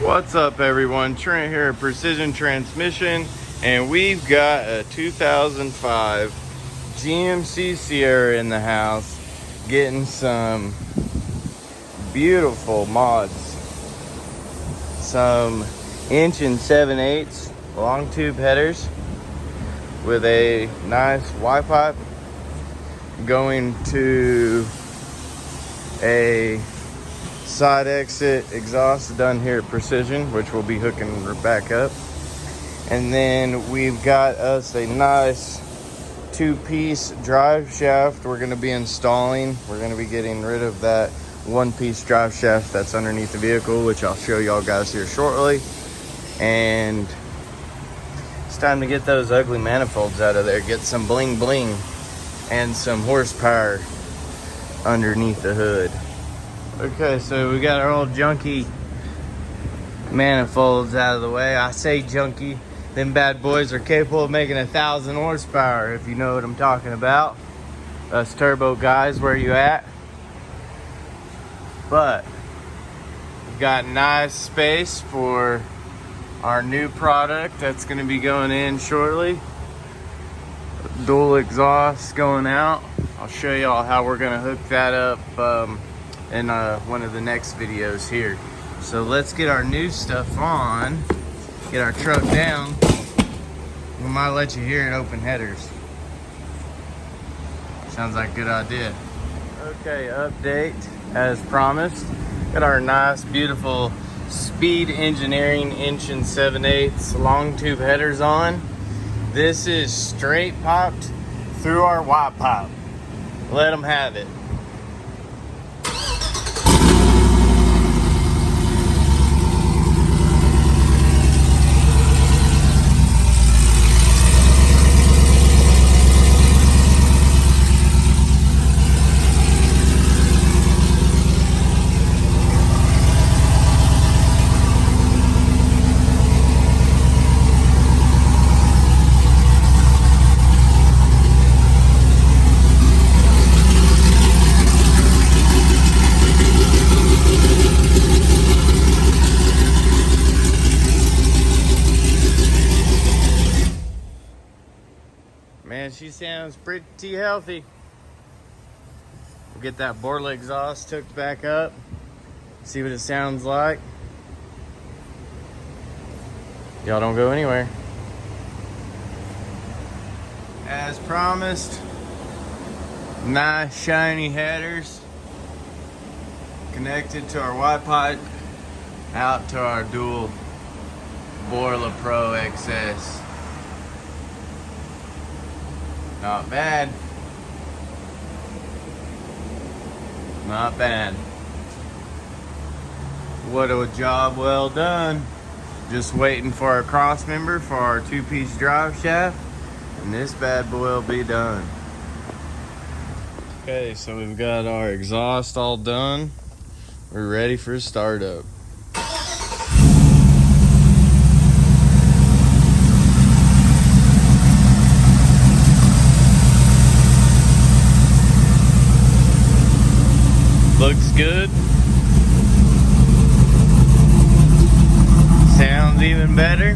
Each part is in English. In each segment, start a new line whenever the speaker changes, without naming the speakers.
What's up, everyone? Trent here at Precision Transmission, and we've got a 2005 GMC Sierra in the house, getting some beautiful mods. Some 1 7/8" long tube headers with a nice Y pipe going to a side exit exhaust done here at Precision, which we'll be hooking back up. And then we've got us a nice 2-piece drive shaft we're going to be installing. We're going to be getting rid of that 1-piece drive shaft that's underneath the vehicle, which I'll show y'all guys here shortly. And it's time to get those ugly manifolds out of there, get some bling bling and some horsepower underneath the hood. Okay, so we got our old junky manifolds out of the way. I say junky, them bad boys are capable of making 1,000 horsepower, if you know what I'm talking about. Us turbo guys, where you at? But we've got nice space for our new product that's going to be going in shortly. Dual exhaust going out. I'll show y'all how we're going to hook that up in one of the next videos here. So let's get our new stuff on, get our truck down. We might let you hear it open headers. Sounds like a good idea. Okay, update as promised. Got our nice, beautiful Speed Engineering 1 7/8" long tube headers on. This is straight popped through our Y pipe. Let them have it. Man, she sounds pretty healthy. We'll get that Borla exhaust hooked back up, see what it sounds like. Y'all don't go anywhere. As promised, nice shiny headers connected to our Y pipe out to our dual Borla Pro XS. Not bad. Not bad. What a job well done. Just waiting for our cross member for our 2-piece drive shaft, and this bad boy will be done. Okay, so we've got our exhaust all done. We're ready for startup. Looks good. Sounds even better.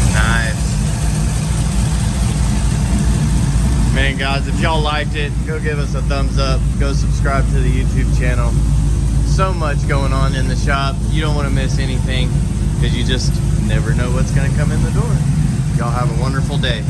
Nice. Man, guys, if y'all liked it, go give us a thumbs up. Go subscribe to the YouTube channel. So much going on in the shop. You don't want to miss anything because you just never know what's going to come in the door. Y'all have a wonderful day.